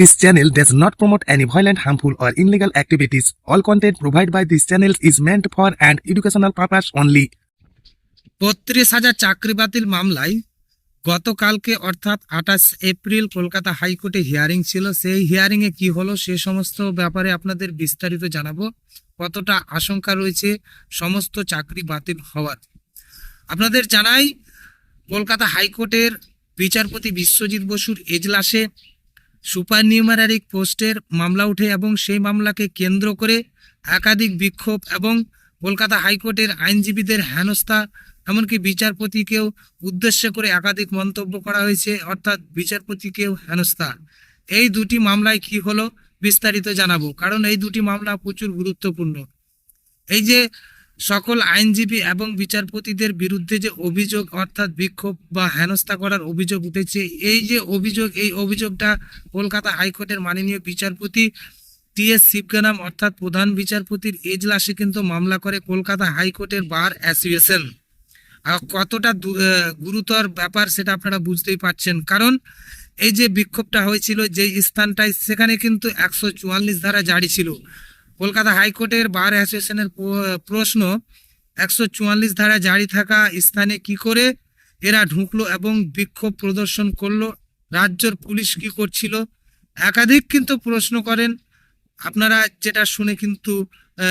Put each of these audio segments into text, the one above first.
This channel does not promote any violent, harmful, or illegal activities. All content provided by this channel is meant for an educational purpose only. ৩২,০০০ চাকরি বাতিল মামলায় গতকালকে অর্থাৎ ২৮ April Kolkata হাইকোর্টে hearing ছিল। সেই হিয়ারিংয়ে কি হলো সে সমস্ত ব্যাপারে আপনাদের বিস্তারিত জানাবো। কতটা আশঙ্কা রয়েছে সমস্ত চাকরি বাতিল হওয়ার। আপনাদের জানাই, কলকাতা হাইকোর্টের বিচারপতি বিশ্বজিৎ বসুর এজলাসে সুপার নিউমারি পোস্টের মামলা ওঠে এবং সেই মামলাকে কেন্দ্র করে একাধিক বিক্ষোভ এবং কলকাতা হাইকোর্টের আইনজীবীদের হেনস্থা, এমনকি বিচারপতিকেও উদ্দেশ্য করে একাধিক মন্তব্য করা হয়েছে, অর্থাৎ বিচারপতিকেও হেনস্থা। এই দুটি মামলায় কি হলো বিস্তারিত জানাবো, কারণ এই দুটি মামলা প্রচুর গুরুত্বপূর্ণ। এই যে সকল আইনজীবী এবং বিচারপতিদের বিরুদ্ধে যে অভিযোগ, অর্থাৎ বিক্ষোভ বা হেনস্থা করার অভিযোগ উঠেছে, এই যে অভিযোগ, এই অভিযোগটা কলকাতা হাইকোর্টের মাননীয় বিচারপতি টি.এস. শিবগানাম অর্থাৎ প্রধান বিচারপতির এজলাসে কিন্তু মামলা করে কলকাতা হাইকোর্টের বার অ্যাসোসিয়েশন। কতটা গুরুতর ব্যাপার সেটা আপনারা বুঝতেই পারছেন, কারণ এই যে বিক্ষোভটা হয়েছিল যে স্থানটায়, সেখানে কিন্তু 144 ধারা জারি ছিল। কলকাতা হাইকোর্টের বার অ্যাসোসিয়েশনের প্রশ্ন, 144 ধারা জারি থাকা স্থানে কি করে এরা ঢুকলো এবং বিক্ষোভ প্রদর্শন করলো, রাজ্যের পুলিশ কি করছিল, একাধিক কিন্তু প্রশ্ন করেন। আপনারা যেটা শুনে কিন্তু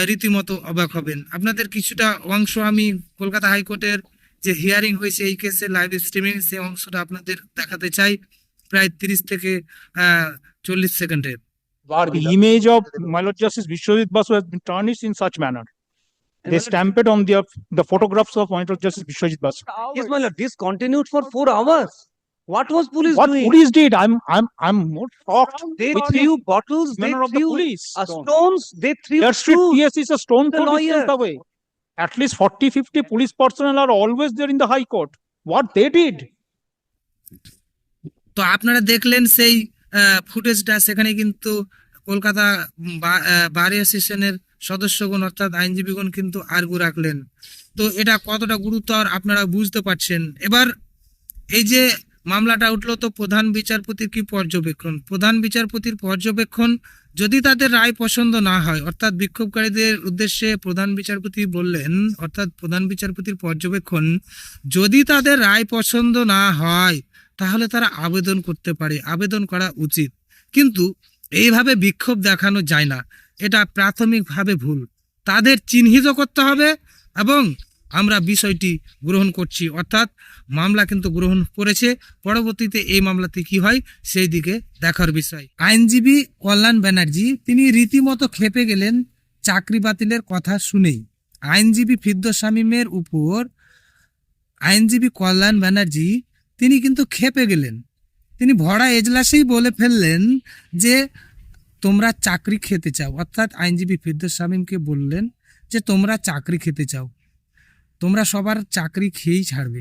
রীতিমতো অবাক হবেন। আপনাদের কিছুটা অংশ আমি কলকাতা হাইকোর্টের যে হিয়ারিং হয়েছে এই কেসে লাইভ স্ট্রিমিং, সেই অংশটা আপনাদের দেখাতে চাই, প্রায় 30 থেকে 40 সেকেন্ডের। The image of my Lord Justice Vishwajit Basu has been tarnished in such manner. They stamped it on the photographs of my Lord Justice Vishwajit Basu. Yes, my lord. This continued for 4 hours. What was police What doing? police did, I'm more shocked. They with threw the bottles. They manner of the threw police. stones. They threw Their street shoes. PS is a stone The throw lawyer. distance away. At least 40-50 police personnel are always there in the High Court. What they did? তো আপনারা দেখলেন সেই ফুটেজটা। সেখানে কিন্তু কলকাতা বার অ্যাসোসিয়েশনের সদস্যগণ অর্থাৎ আইনজীবীগণ কিন্তু আর্গু রাখলেন। তো এটা কতটা গুরুতর আপনারা বুঝতে পারছেন। এবার এই যে মামলাটা উঠলো, তো প্রধান বিচারপতির কি পর্যবেক্ষণ? প্রধান বিচারপতির পর্যবেক্ষণ, যদি তাদের রায় পছন্দ না হয়, অর্থাৎ বিক্ষোভকারীদের উদ্দেশ্যে প্রধান বিচারপতি বললেন, অর্থাৎ প্রধান বিচারপতির পর্যবেক্ষণ, যদি তাদের রায় পছন্দ না হয় তাহলে তারা আবেদন করতে পারে, আবেদন করা উচিত। কিন্তু এইভাবে বিক্ষোভ দেখানো যায় না, এটা প্রাথমিকভাবে ভুল। তাদের চিহ্নিত করতে হবে এবং আমরা বিষয়টি গ্রহণ করছি, অর্থাৎ মামলা কিন্তু গ্রহণ করেছে। পরবর্তীতে এই মামলাতে কি হয় সেই দিকে দেখার বিষয়। আইনজীবী কল্যাণ ব্যানার্জি তিনি রীতিমতো ক্ষেপে গেলেন চাকরি বাতিলের কথা শুনেই। আইনজীবী ফিরদৌস শামীমের উপর আইনজীবী কল্যাণ ব্যানার্জি তিনি কিন্তু ক্ষেপে গেলেন। তিনি ভরা এজলাসেই বলে ফেললেন যে তোমরা চাকরি খেতে চাও, অর্থাৎ আইনজীবী ফিরদৌস শামীমকে বললেন যে তোমরা চাকরি খেতে চাও, তোমরা সবার চাকরি খেয়েই ছাড়বে।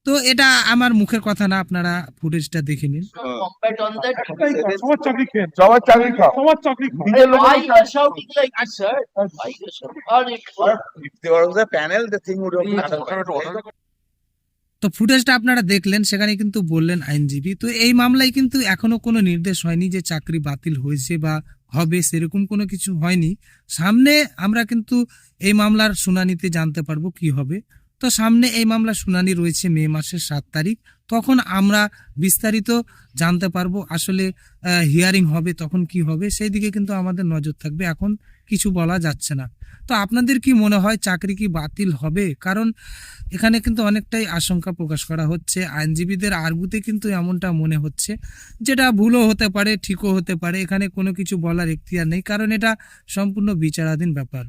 তো এটা আমার মুখের কথা না, আপনারা ফুটেজটা দেখে নিন। সবার চাকরি খেয়ে সবার চাকরি খাও। সবার চাকরি খাও। Why you are shouting like this, sir? Why you are shouting? If there was a panel, the thing would have been. তো ফুটেজটা আপনারা দেখলেন, সেখানে কিন্তু বললেন আইনজীবী। তো এই মামলায় কিন্তু এখনো কোনো নির্দেশ হয়নি যে চাকরি বাতিল হয়েছে বা হবে, সেরকম কোনো কিছু হয়নি। সামনে আমরা কিন্তু এই মামলার শুনানিতে জানতে পারবো কি হবে। তো সামনে এই মামলার শুনানি রয়েছে মে মাসের 7 তারিখ, তখন আমরা বিস্তারিত জানতে পারবো। আসলে হিয়ারিং হবে তখন কি হবে সেই দিকে কিন্তু আমাদের নজর থাকবে, এখন কিছু বলা যাচ্ছে না। তো আপনাদের কি মনে হয় চাকরি কি বাতিল হবে? কারণ এখানে কিন্তু অনেকটাই আশঙ্কা প্রকাশ করা হচ্ছে। আইনজীবীদের আর্গুতে কিন্তু এমনটা মনে হচ্ছে, যেটা ভুলও হতে পারে, ঠিকও হতে পারে। এখানে কোনো কিছু বলার এখতিয়ার নেই, কারণ এটা সম্পূর্ণ বিচারাধীন ব্যাপার।